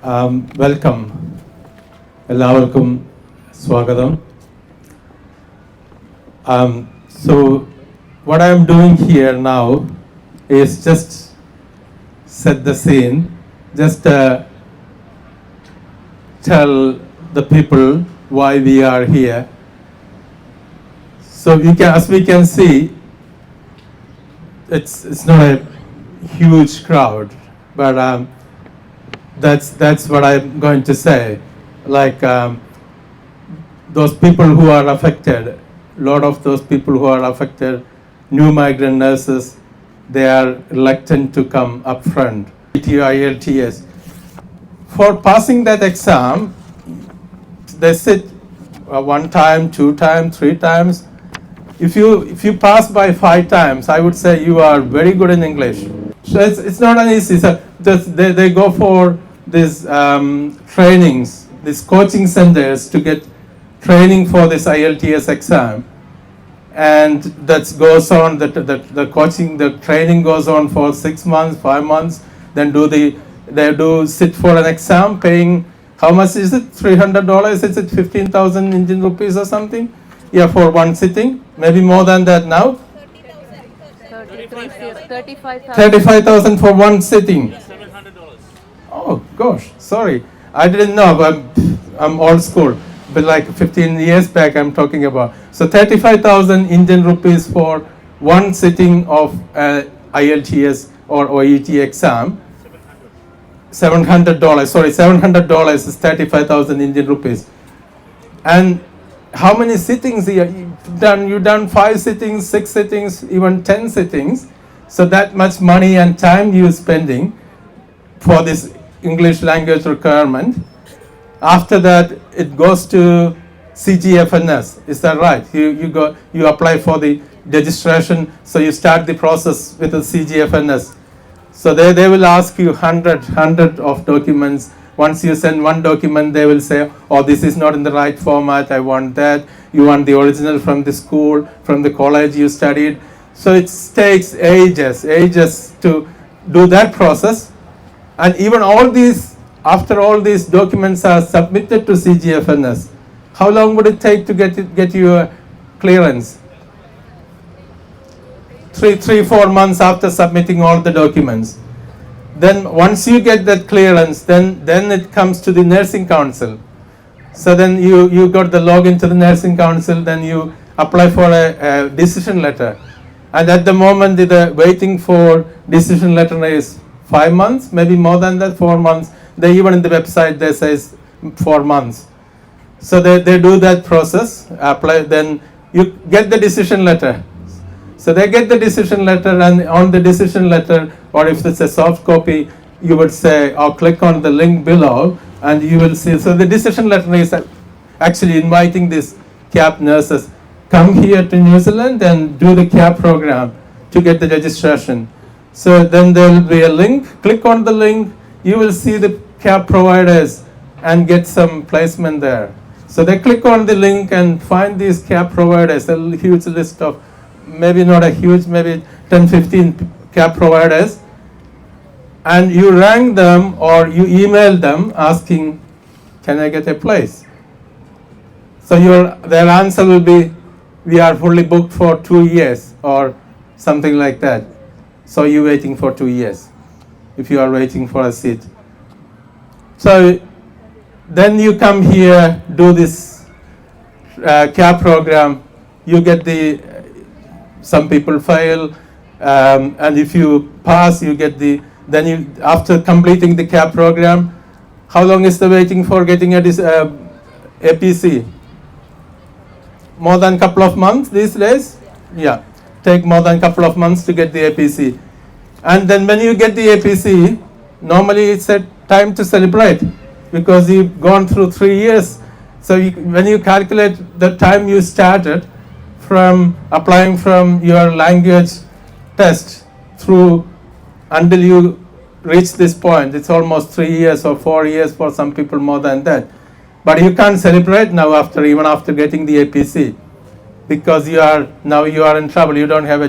Welcome. എല്ലാവർക്കും സ്വാഗതം. So what I am doing here now is just set the scene, just tell the people why we are here. So as we can see, it's not a huge crowd, but that's what I'm going to say. Like those people who are affected, a lot of those people who are affected, new migrant nurses, they are reluctant to come up front. IELTS. For passing that exam, they sit one time, two times, three times. If you pass by 5 times, I would say you are very good in English. So it's not an easy. So they go for these trainings, these coaching centers to get training for this IELTS exam, and that goes on. The coaching, the training goes on for 6 months, 5 months. Then they do sit for an exam, paying how much is it? $300? Is it 15,000 Indian rupees or something? Yeah, for one sitting, maybe more than that now. 35,000 for one sitting. Oh gosh, sorry, I didn't know. I'm old school, but like 15 years back I'm talking about. So 35,000 Indian rupees for one sitting of IELTS or OET exam. $700. Sorry, $700 is 35,000 Indian rupees. And how many sittings you've done? You've done 5 sittings, 6 sittings, even 10 sittings. So that much money and time you're spending for this English language requirement. After that, it goes to CGFNS. Is that right? You apply for the registration. So you start the process with the CGFNS. So they will ask you 100 of documents. Once you send one document, they will say, oh, this is not in the right format, I want that. You want the original from the school, from the college you studied. So it takes ages to do that process. And even after all these documents are submitted to CGFNS, how long would it take to get your clearance? 3-4 months after submitting all the documents. Then once you get that clearance, then it comes to the nursing council. So then you got the login to the nursing council, then you apply for a decision letter. And at the moment the waiting for decision letter is 5 months, maybe more than that, 4 months. They even in the website they says 4 months. So they do that process, apply, then you get the decision letter. So they get the decision letter, and on the decision letter, or if it's a soft copy, you would say, or click on the link below, and you will see. So the decision letter is actually inviting these CAP nurses, come here to New Zealand and do the CAP program to get the registration. So then there will be a link, click on the link, you will see the CAP providers and get some placement there. So they click on the link and find these CAP providers, a huge list of, maybe not a huge, maybe 10-15 CAP providers, and you rank them or you email them asking, can I get a place? So their answer will be, we are fully booked for 2 years or something like that. So you're waiting for 2 years if you are waiting for a seat. So then you come here, do this CAP program, you get some people fail, and if you pass, you get after completing the CAP program, how long is the waiting for getting APC? More than a couple of months these days? Yeah, take more than a couple of months to get the APC. And then when you get the APC, normally it's a time to celebrate because you've gone through 3 years. So when you calculate the time you started from applying from your language test through until you reach this point, it's almost 3 years or 4 years for some people, more than that. But you can't celebrate now even after getting the APC, because you are in trouble. You don't have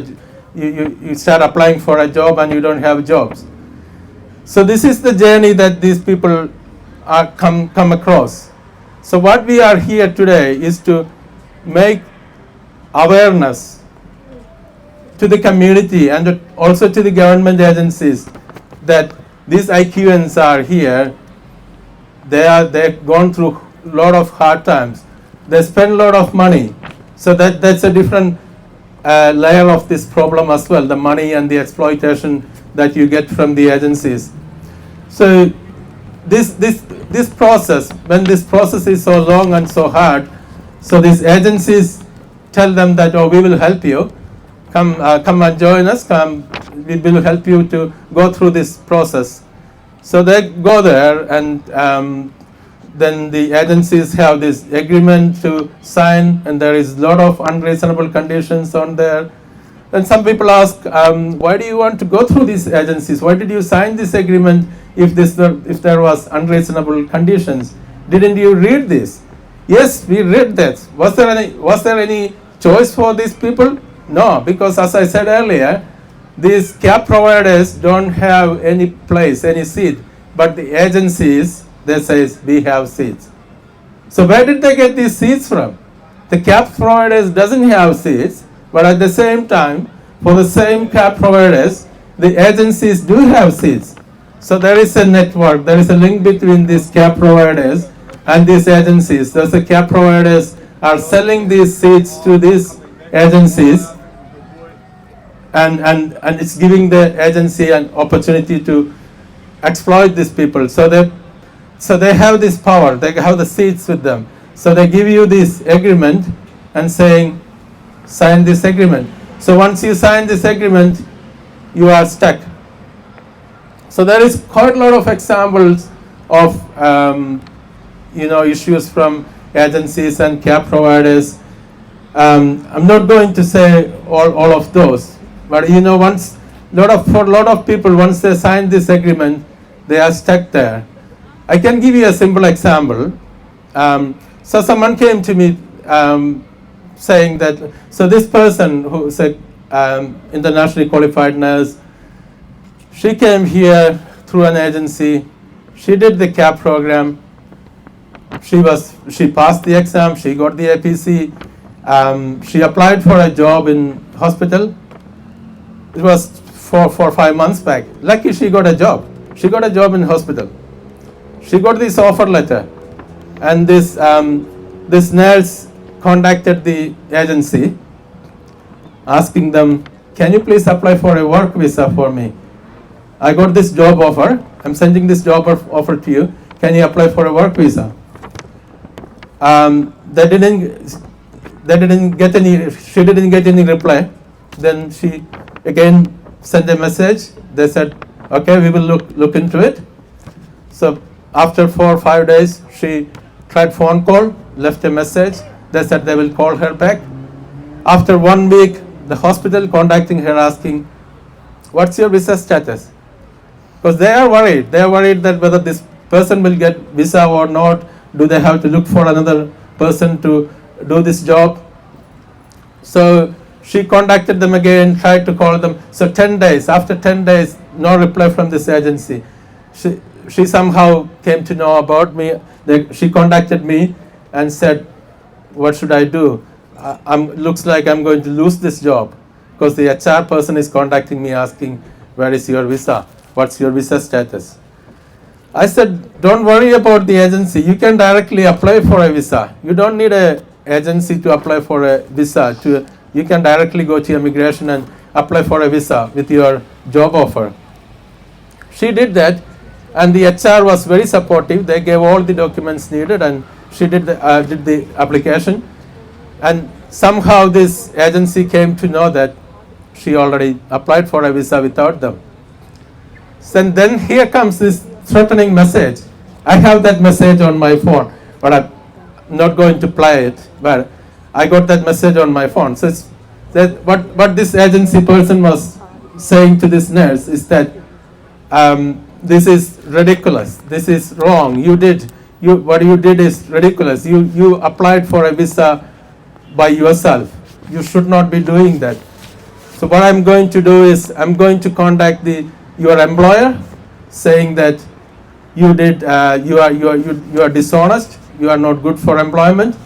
you start applying for a job and you don't have jobs. So this is the journey that these people come across. So what we are here today is to make awareness to the community and also to the government agencies that these IQNs are here. They've gone through a lot of hard times. They spend a lot of money. So that's a different layer of this problem as well, the money and the exploitation that you get from the agencies. So this process, when this process is so long and so hard, so these agencies tell them that, oh, we will help you, come and join us, we will help you to go through this process. So they go there, and then the agencies have this agreement to sign, and there is a lot of unreasonable conditions on there. And some people ask, why do you want to go through these agencies? Why did you sign this agreement if there was unreasonable conditions? Didn't you read this? Yes, we read that. Was there any choice for these people? No, because as I said earlier, these CAP providers don't have any place, any seat, but the agencies, they say we have seats. So where did they get these seats from? The CAP providers doesn't have seats, but at the same time, for the same CAP providers, the agencies do have seats. So there is a network, there is a link between these CAP providers and these agencies. Thus the CAP providers are selling these seats to these agencies, and it's giving the agency an opportunity to exploit these people. So they have this power, they have the seats with them. So they give you this agreement and saying, sign this agreement. So once you sign this agreement, you are stuck. So there is quite a lot of examples of issues from agencies and CAP providers. I'm not going to say all of those, but once for a lot of people, once they sign this agreement, they are stuck there. I can give you a simple example. So someone came to me saying that, so this person who said internationally qualified nurse, she came here through an agency, she did the CAP program, she passed the exam, she got the APC, she applied for a job in hospital. It was 4 or 5 months back. Lucky she got a job. She got a job in hospital. She got this offer letter, and this nurse contacted the agency asking them, can you please apply for a work visa for me? I got this job offer. I'm sending this job offer to you. Can you apply for a work visa? They didn't get any. She didn't get any reply. Then she again sent a message. They said, okay, we will look into it. So after 4 or 5 days, she tried phone call, left a message. They said they will call her back. After 1 week, the hospital contacting her asking, what's your visa status? Because they are worried. They are worried that whether this person will get visa or not. Do they have to look for another person to do this job? So she contacted them again, tried to call them. So 10 days, after 10 days, no reply from this agency. She somehow came to know about me. She contacted me and said, what should I do? Looks like I'm going to lose this job, because the HR person is contacting me asking, where is your visa? What's your visa status? I said, don't worry about the agency. You can directly apply for a visa. You don't need an agency to apply for a visa. You can directly go to immigration and apply for a visa with your job offer. She did that, and the HR was very supportive. They gave all the documents needed, and she did the application. And somehow this agency came to know that she already applied for a visa without them. So then here comes this threatening message. I have that message on my phone, but I'm not going to play it. But I got that message on my phone. So what this agency person was saying to this nurse is that this is ridiculous. This is wrong. What you did is ridiculous. You applied for a visa by yourself. You should not be doing that. So what I'm going to do is I'm going to contact your employer, saying that you are dishonest, you are not good for employment,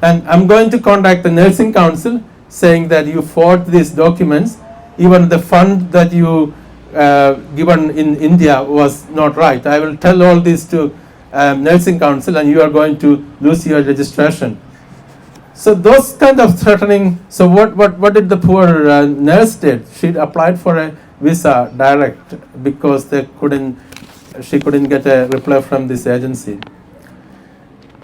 and I'm going to contact the nursing council saying that you forged these documents, even the fund that you given in India was not right. I will tell all this to nursing council and you are going to lose your registration. So those kind of threatening. So what did the poor nurse did? She applied for a visa direct because she couldn't get a reply from this agency.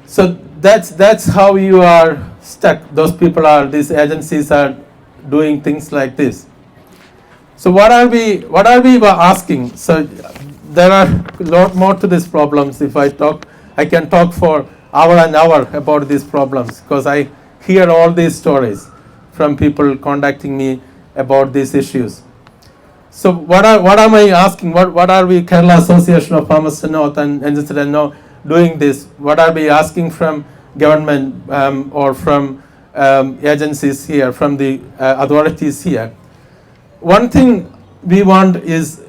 So that's how you are stuck. Those people these agencies are doing things like this. So what are we asking? So there are a lot more to these problems. If I can talk for hour and hour about these problems because I hear all these stories from people contacting me about these issues. So what am I asking? What are we, Kerala Association of Palmerston North and NZNO, doing this? What are we asking from government or from agencies here, from the authorities here? One thing we want is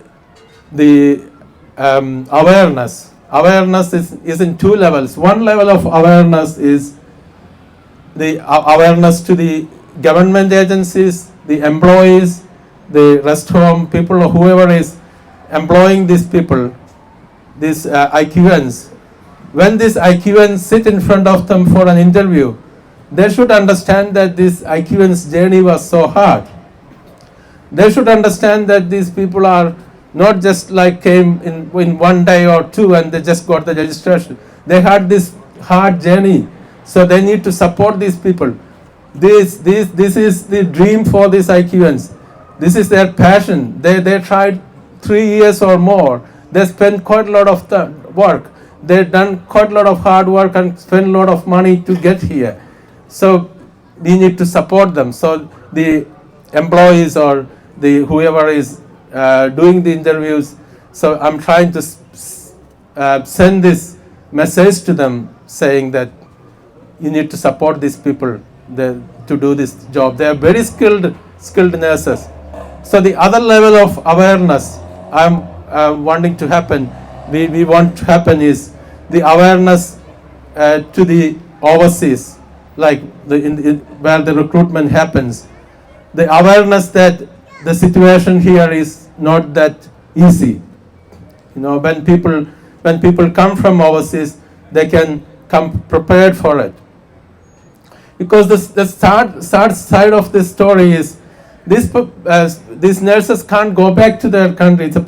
the awareness. Awareness is in two levels. One level of awareness is the awareness to the government agencies, the employees, the rest home people, or whoever is employing these people, these IQNs. When these IQNs sit in front of them for an interview, they should understand that this IQN's journey was so hard. They should understand that these people are not just like came in 1 day or 2 and they just got the registration. They had this hard journey. So they need to support these people. This is the dream for these IQNs. This is their passion. They tried 3 years or more. They spent quite a lot of work. They've done quite a lot of hard work and spent a lot of money to get here. So we need to support them. So the employees or the whoever is doing the interviews. So I'm trying to send this message to them saying that you need to support these people to do this job. They are very skilled nurses. So the other level of awareness I'm wanting to happen, we want to happen is the awareness to the overseas, like where the recruitment happens. The awareness that the situation here is not that easy. You know, when people come from overseas, they can come prepared for it. Because the sad side of this story is these nurses can't go back to their country. So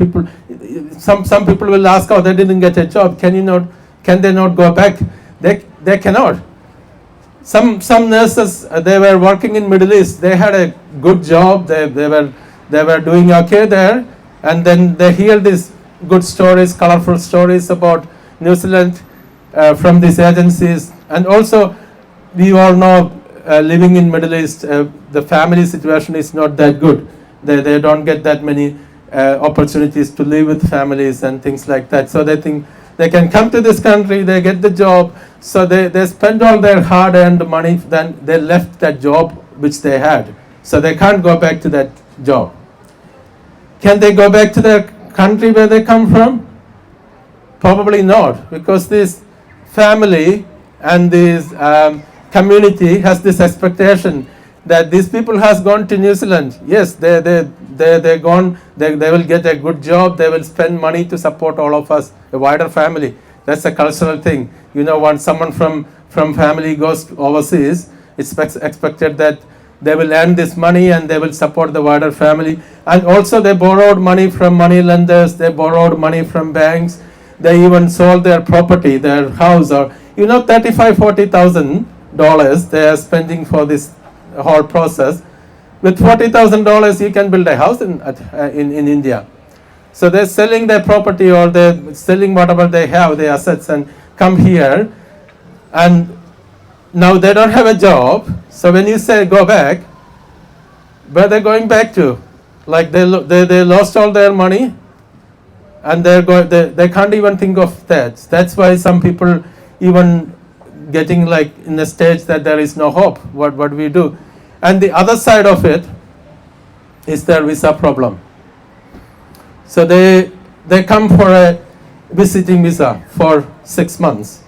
some people will ask, oh, they didn't get a job. Can they not go back? They cannot. Some nurses, they were working in Middle East. They had a good job. They were doing okay there, and then they hear these good stories, colorful stories about New Zealand from these agencies. And also, we all know living in Middle East, the family situation is not that good. They don't get that many opportunities to live with families and things like that. So they think they can come to this country, they get the job, so they spend all their hard-earned money, then they left that job which they had. So they can't go back to that job. Can they go back to their country where they come from? Probably not, because this family and this community has this expectation that these people has gone to New Zealand. Yes, they're gone. They will get a good job. They will spend money to support all of us, a wider family. That's a cultural thing. You know, when someone from family goes overseas, it's expected that they will earn this money and they will support the wider family. And also they borrowed money from money lenders. They borrowed money from banks. They even sold their property, their house, or $30,000-$40,000 they are spending for this whole process. With $40,000 you can build a house in India. So they're selling their property or they're selling whatever they have, their assets, and come here, and now they don't have a job. So when you say go back, where they're going back to? Like they lost all their money, and they can't even think of that. That's why some people even getting like in a stage that there is no hope. What do we do? And the other side of it is their visa problem. So they come for visiting visa for 6 months.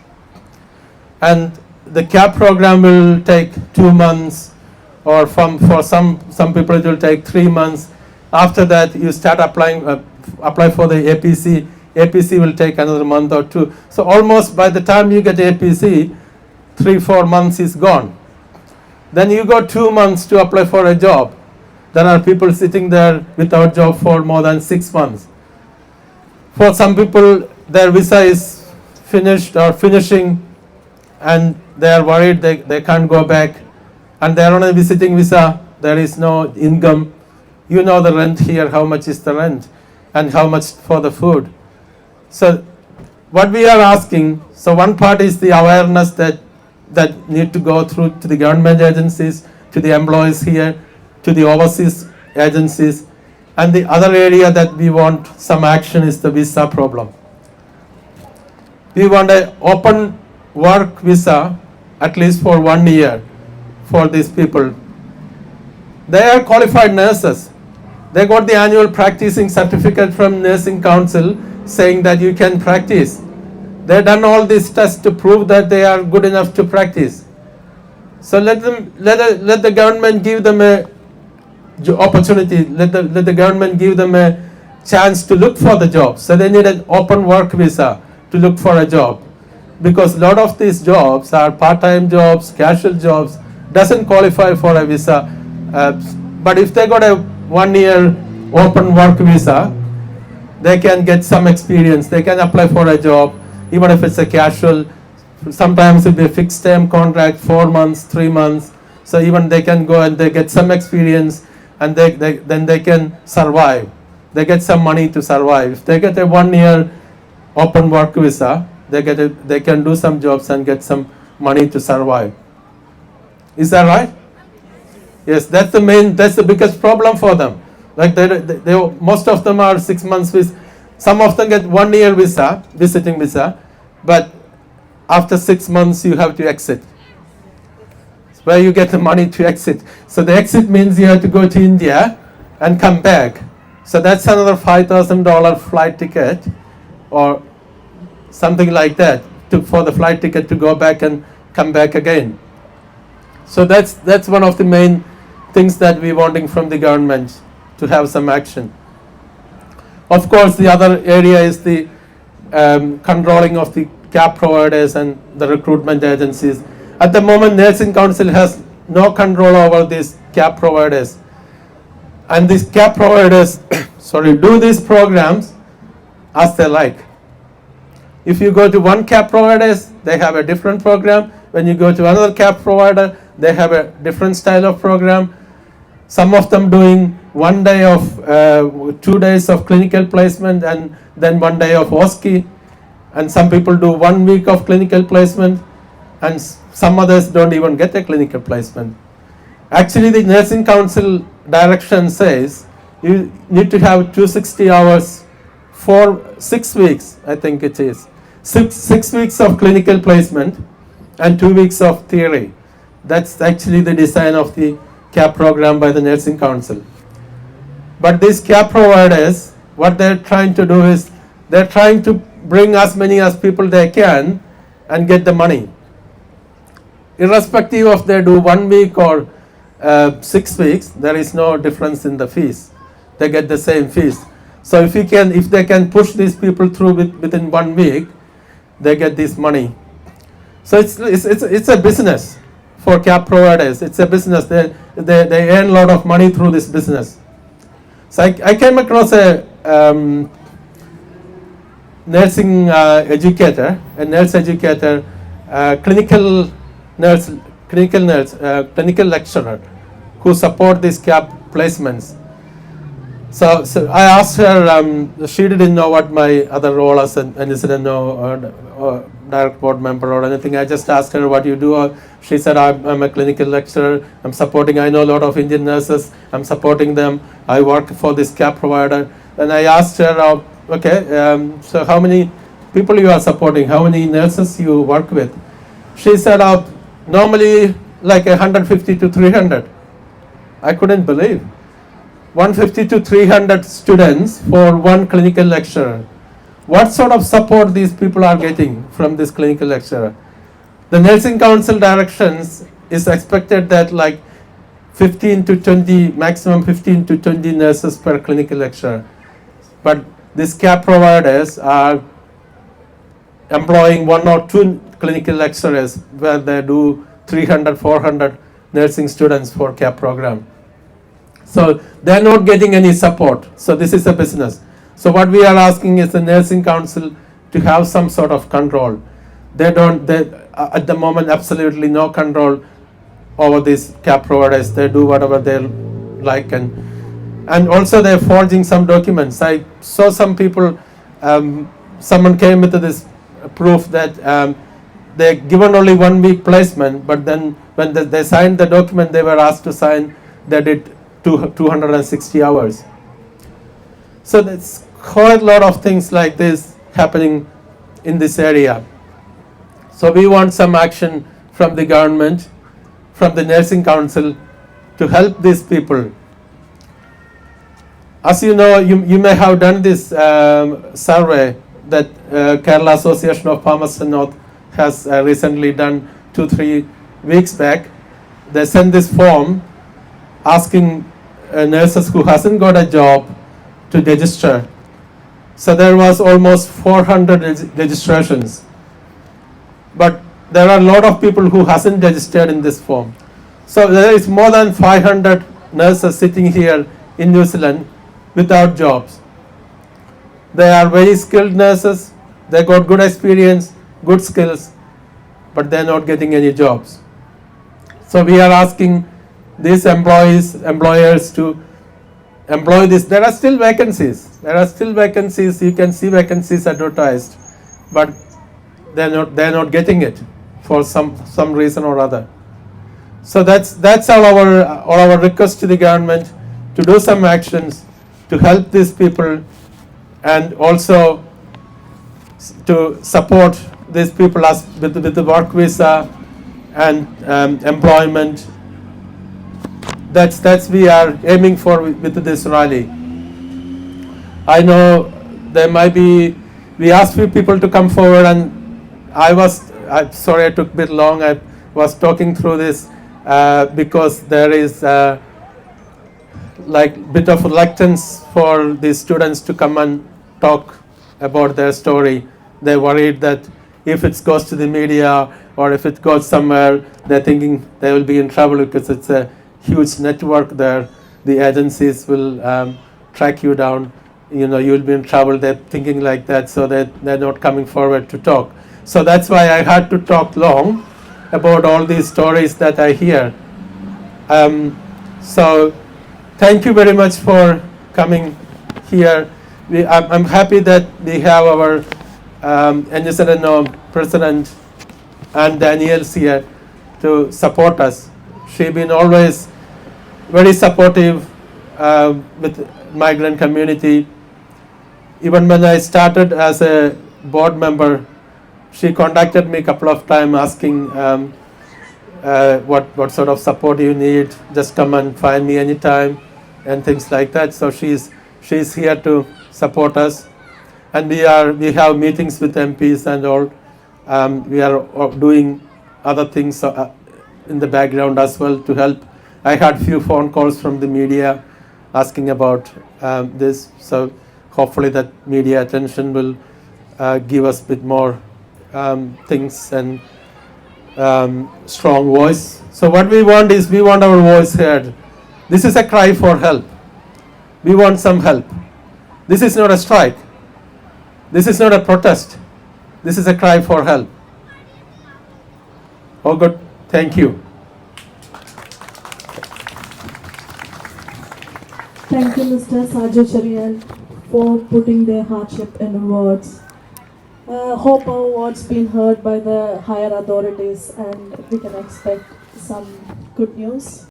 And the CAP program will take 2 months, or for some people it will take 3 months. After that, you start apply for the APC. APC will take another month or 2. So almost by the time you get APC, 3-4 months is gone. Then you got 2 months to apply for a job. There are people sitting there without job for more than 6 months. For some people, their visa is finished or finishing, and they are worried they can't go back, and they are on a visiting visa. There is no income. You know the rent here, how much is the rent, and how much for the food. So what we are asking, so one part is the awareness that need to go through to the government agencies, to the employees here, to the overseas agencies. And the other area that we want some action is the visa problem. We want an open work visa at least for 1 year for these people. They are qualified nurses. They got the annual practicing certificate from Nursing Council saying that you can practice. They've done all these tests to prove that they are good enough to practice. So let the government give them a opportunity. Let the government give them a chance to look for the job. So they need an open work visa to look for a job, because a lot of these jobs are part-time jobs, casual jobs, doesn't qualify for a visa. But if they got a 1 year open work visa, they can get some experience. They can apply for a job, even if it's a casual. Sometimes it'll be a fixed term contract, 4 months, 3 months. So even they can go and they get some experience, and then they can survive. They get some money to survive. If they get a 1 year open work visa, they can do some jobs and get some money to survive. Is that right? Yes, that's the biggest problem for them. Like they most of them are 6 months visa. Some of them get 1 year visa, visiting visa, but after 6 months you have to exit. It's where you get the money to exit. So the exit means you have to go to India and come back. So that's another $5,000 flight ticket or something like that for the flight ticket to go back and come back again. So that's one of the main things that we're wanting from the government, to have some action. Of course, the other area is the controlling of the CAP providers and the recruitment agencies. At the moment, Nursing Council has no control over these CAP providers. And these CAP providers do these programs as they like. If you go to one CAP providers, they have a different program. When you go to another CAP provider, they have a different style of program. Some of them doing 1 day of 2 days of clinical placement and then 1 day of OSCE, and some people do 1 week of clinical placement, and some others don't even get a clinical placement. Actually, the Nursing Council direction says you need to have 260 hours for 6 weeks, I think it is. 6 weeks of clinical placement and 2 weeks of theory. That's actually the design of the CAP program by the Nursing Council. But these CAP providers, what they're trying to do is, they're trying to bring as many as people they can and get the money. Irrespective of they do 1 week or 6 weeks, there is no difference in the fees. They get the same fees. So if they can push these people through within 1 week, they get this money. So it's a business for CAP providers. It's a business. They earn a lot of money through this business. So I came across a nursing educator, a nurse educator, clinical lecturer who support these CAP placements. So I asked her, she didn't know what my other role as an NZNO or direct board member or anything. I just asked her, what you do? She said, I'm a clinical lecturer. I know a lot of Indian nurses. I'm supporting them. I work for this CAP provider. And I asked her, so how many people you are supporting? How many nurses you work with? She said, normally like 150 to 300. I couldn't believe. 150 to 300 students for one clinical lecturer. what sort of support these people are getting from this clinical lecturer. The nursing council directions is expected that like 15 to 20, maximum 15 to 20 nurses per clinical lecturer. But these CAP providers are employing 1 or 2 clinical lecturers where they do 300, 400 nursing students for CAP program. So they're not getting any support. So this is a business. So what we are asking is the nursing council to have some sort of control. They at the moment absolutely no control over these CAP providers. They do whatever they like, and also they're forging some documents. I saw some people, someone came with this proof that they're given only 1 week placement, but then when they signed the document they were asked to sign, they did 260 hours. So there's quite a lot of things like this happening in this area. So we want some action from the government, from the nursing council to help these people. As you know, you may have done this survey that Kerala Association of Palmerston North has recently done 2-3 weeks back. They sent this form asking nurses who hasn't got a job to register. So there was almost 400 registrations. But there are a lot of people who hasn't registered in this form. So there is more than 500 nurses sitting here in New Zealand without jobs. They are very skilled nurses, they got good experience, good skills, but they're not getting any jobs. So we are asking these employers to employ this. There are still vacancies. You can see vacancies advertised, but they're not getting it for some reason or other. So that's all our request to the government, to do some actions to help these people, and also to support these people as with the work visa and employment. That's we are aiming for with this rally. I know there might be, we asked few people to come forward, and I'm sorry I took a bit long. I was talking through this because there is like bit of reluctance for the students to come and talk about their story. They're worried that if it goes to the media or if it goes somewhere, they're thinking they will be in trouble because it's a huge network there. The agencies will track you down. You'll be in trouble. They're thinking like that, so they're not coming forward to talk. So that's why I had to talk long about all these stories that I hear. So thank you very much for coming here. I'm happy that we have our NZNO president and Daniels here to support us. She's been always very supportive with migrant community. Even when I started as a board member, she contacted me a couple of times asking what sort of support you need. Just come and find me anytime and things like that. So she's here to support us, and we have meetings with MPs and all. We are doing other things in the background as well to help. I had few phone calls from the media asking about this. So hopefully that media attention will give us a bit more things and strong voice. So what we want is, we want our voice heard. This is a cry for help. We want some help. This is not a strike. This is not a protest. This is a cry for help. Oh good, thank you. Thank you, Mr. Saju Cherian, for putting their hardship in words. Hope our words been heard by the higher authorities, and we can expect some good news.